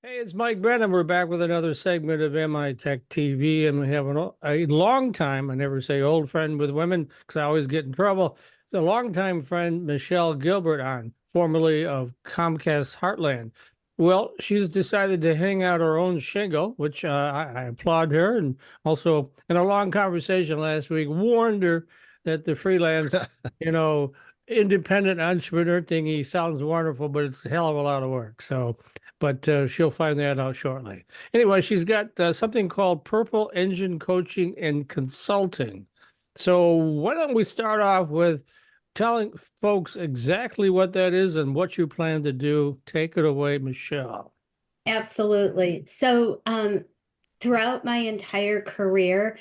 Hey, it's Mike Brennan. We're back with another segment of MITech TV, and we have a long time, I never say old friend with women because I always get in trouble. It's a longtime friend, Michelle Gilbert, formerly of Comcast Heartland. Well, she's decided to hang out her own shingle, which I applaud her. And also, in a long conversation last week, warned her that the freelance, you know, independent entrepreneur thingy sounds wonderful, but it's a hell of a lot of work. But she'll find that out shortly. Anyway, she's got something called Purple Engine Coaching and Consulting. So why don't we start off with telling folks exactly what that is and what you plan to do? Take it away, Michelle. Absolutely. Throughout my entire career,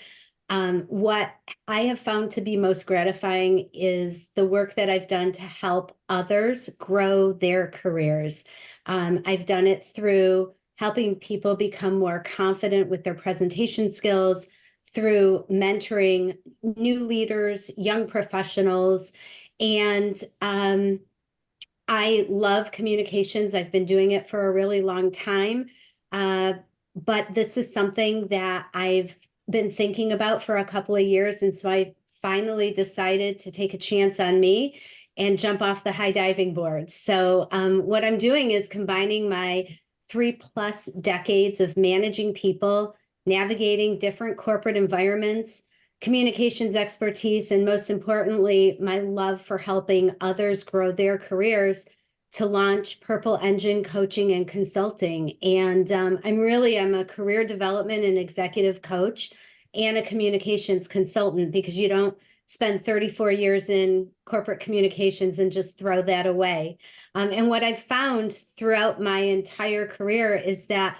what I have found to be most gratifying is the work that I've done to help others grow their careers. I've done it through helping people become more confident with their presentation skills, through mentoring new leaders, young professionals, and I love communications. I've been doing it for a really long time. Uh, but this is something that I've been thinking about for a couple of years. And so I finally decided to take a chance on me and jump off the high diving board. What I'm doing is combining my 3+ decades of managing people, navigating different corporate environments, communications expertise, and most importantly, my love for helping others grow their careers to launch Purple Engine Coaching and Consulting. I'm a career development and executive coach and a communications consultant, because you don't spend 34 years in corporate communications and just throw that away. And what I've found throughout my entire career is that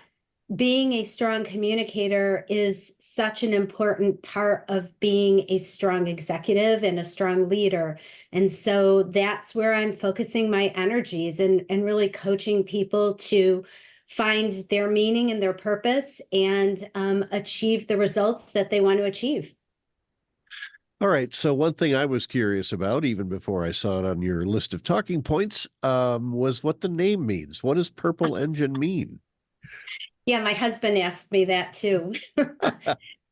being a strong communicator is such an important part of being a strong executive and a strong leader. And so that's where I'm focusing my energies and really coaching people to find their meaning and their purpose and achieve the results that they want to achieve. All right. So one thing I was curious about, even before I saw it on your list of talking points, was what the name means. What does Purple Engine mean? Yeah, my husband asked me that too.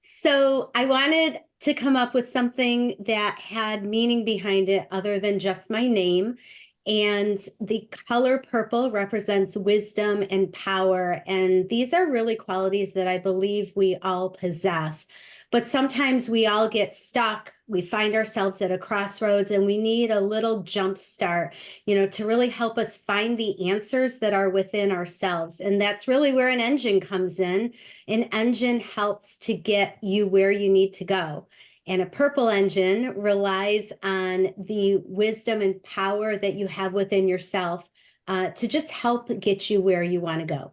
So I wanted to come up with something that had meaning behind it other than just my name. And the color purple represents wisdom and power. And these are really qualities that I believe we all possess. But sometimes we all get stuck. We find ourselves at a crossroads and we need a little jump start, to really help us find the answers that are within ourselves. And that's really where an engine comes in. An engine helps to get you where you need to go. And a purple engine relies on the wisdom and power that you have within yourself to just help get you where you want to go.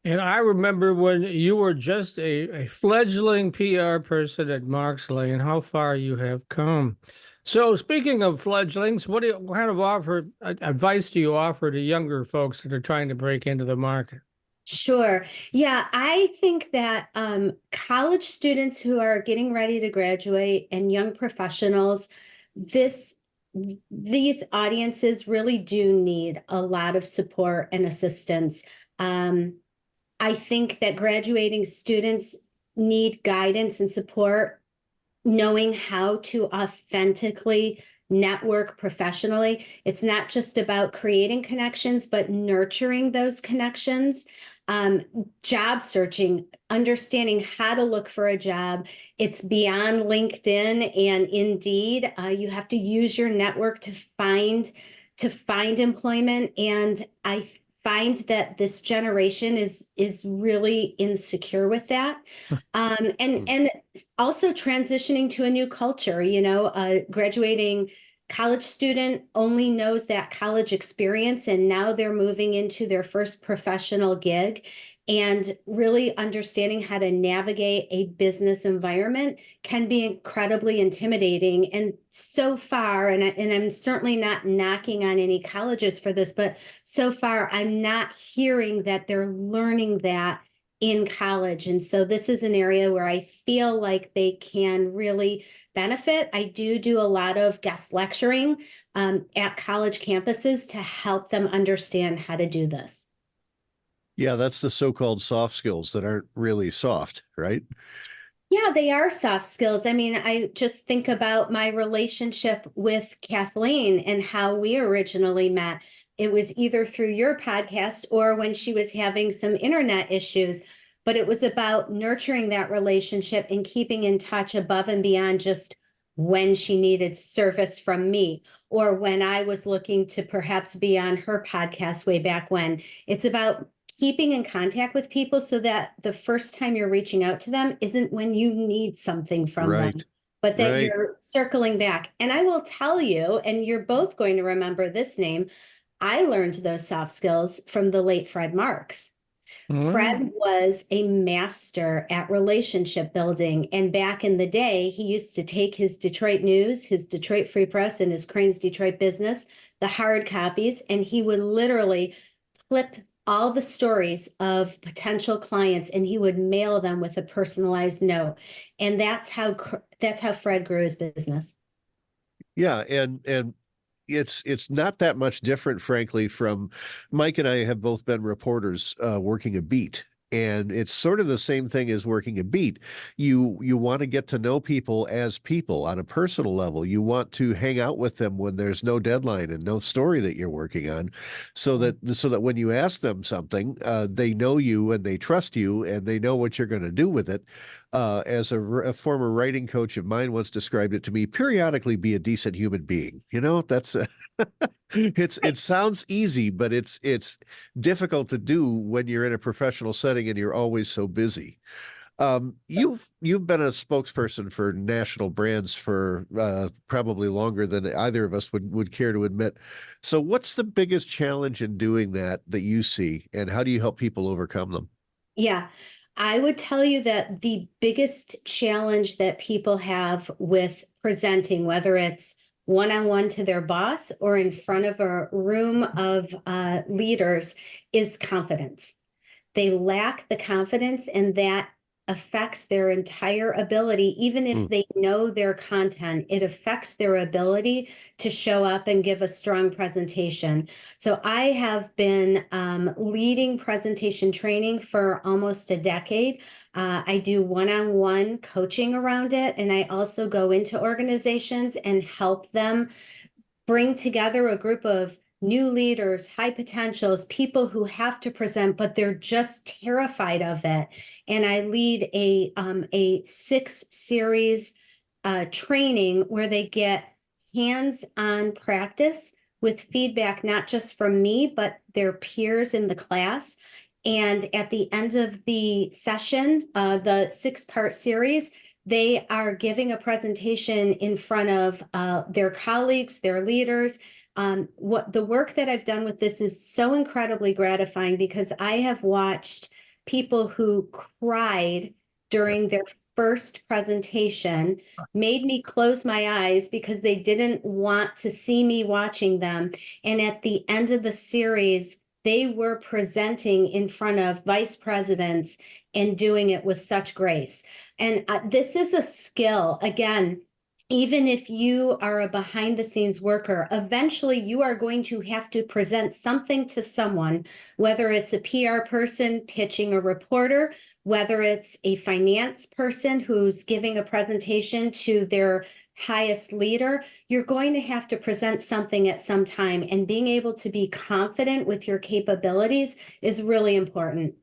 And I remember when you were just a fledgling PR person at Marksley and how far you have come. So speaking of fledglings, what kind of advice do you offer to younger folks that are trying to break into the market? Sure. Yeah, I think that college students who are getting ready to graduate and young professionals, this these audiences really do need a lot of support and assistance. Um, I think that graduating students need guidance and support, knowing how to authentically network professionally. It's not just about creating connections, but nurturing those connections. Um, Job searching, understanding how to look for a job. It's beyond LinkedIn and Indeed. You have to use your network to find employment. And I find that this generation is really insecure with that. And also transitioning to a new culture, graduating college student only knows that college experience, and now they're moving into their first professional gig. And really understanding how to navigate a business environment can be incredibly intimidating. And so far, and I'm certainly not knocking on any colleges for this, but so far I'm not hearing that they're learning that in college. And so this is an area where I feel like they can really benefit. I do a lot of guest lecturing at college campuses to help them understand how to do this. Yeah, that's the so-called soft skills that aren't really soft, right? Yeah, they are soft skills. I mean, I just think about my relationship with Kathleen and how we originally met. It was either through your podcast or when she was having some internet issues, but it was about nurturing that relationship and keeping in touch above and beyond just when she needed service from me or when I was looking to perhaps be on her podcast way back when. It's about keeping in contact with people so that the first time you're reaching out to them isn't when you need something from them, Right. but that Right. you're circling back. And I will tell you, and you're both going to remember this name, I learned those soft skills from the late Fred Marks. Mm. Fred was a master at relationship building. And back in the day, he used to take his Detroit News, his Detroit Free Press, and his Crane's Detroit Business, the hard copies, and he would literally clip all the stories of potential clients and he would mail them with a personalized note. And that's how Fred grew his business. Yeah, and it's not that much different, frankly, from Mike and I have both been reporters working a beat. And it's sort of the same thing as working a beat. You want to get to know people as people on a personal level. You want to hang out with them when there's no deadline and no story that you're working on, so that when you ask them something, they know you and they trust you and they know what you're going to do with it. As a former writing coach of mine once described it to me, periodically be a decent human being. That's it sounds easy, but it's difficult to do when you're in a professional setting and you're always so busy. You've been a spokesperson for national brands for probably longer than either of us would care to admit. So, what's the biggest challenge in doing that you see, and how do you help people overcome them? Yeah. I would tell you that the biggest challenge that people have with presenting, whether it's one-on-one to their boss or in front of a room of leaders, is confidence. They lack the confidence, and that affects their entire ability. Even if Mm. they know their content, it affects their ability to show up and give a strong presentation. So I have been leading presentation training for almost a decade. I do one-on-one coaching around it, and I also go into organizations and help them bring together a group of new leaders, high potentials, people who have to present, but they're just terrified of it. And I lead a 6 series training where they get hands-on practice with feedback, not just from me, but their peers in the class. And at the end of the session, the 6-part series, they are giving a presentation in front of their colleagues, their leaders. What the work that I've done with this is so incredibly gratifying because I have watched people who cried during their first presentation, made me close my eyes because they didn't want to see me watching them. And at the end of the series, they were presenting in front of vice presidents and doing it with such grace. And this is a skill. Again, even if you are a behind the scenes worker, eventually you are going to have to present something to someone, whether it's a PR person pitching a reporter, whether it's a finance person who's giving a presentation to their highest leader, you're going to have to present something at some time. And being able to be confident with your capabilities is really important.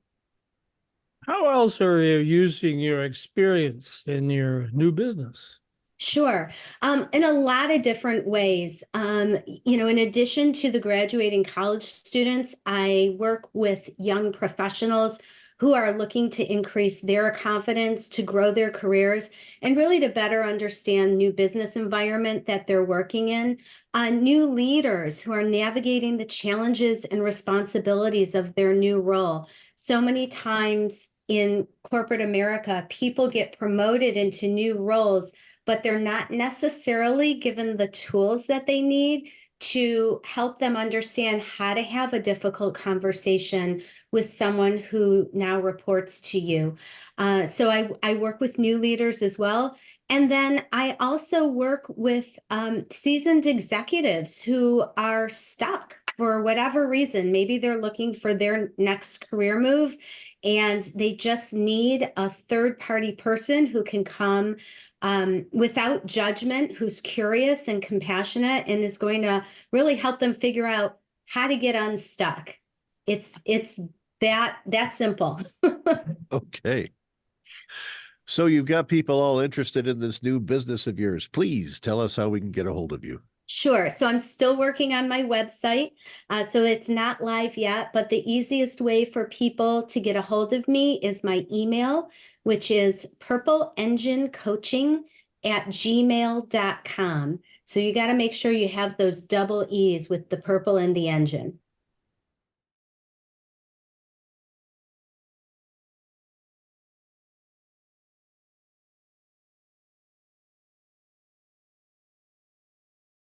How else are you using your experience in your new business? Sure. In a lot of different ways. In addition to the graduating college students, I work with young professionals who are looking to increase their confidence, to grow their careers, and really to better understand new business environment that they're working in. New leaders who are navigating the challenges and responsibilities of their new role. So many times in corporate America, people get promoted into new roles, but they're not necessarily given the tools that they need to help them understand how to have a difficult conversation with someone who now reports to you. So I work with new leaders as well. And then I also work with seasoned executives who are stuck for whatever reason, maybe they're looking for their next career move and they just need a third party person who can come without judgment, who's curious and compassionate and is going to really help them figure out how to get unstuck. It's that simple. Okay. So you've got people all interested in this new business of yours. Please tell us how we can get a hold of you. Sure. So I'm still working on my website. So it's not live yet, but the easiest way for people to get a hold of me is my email, which is purpleenginecoaching@gmail.com. So you got to make sure you have those double E's with the purple and the engine.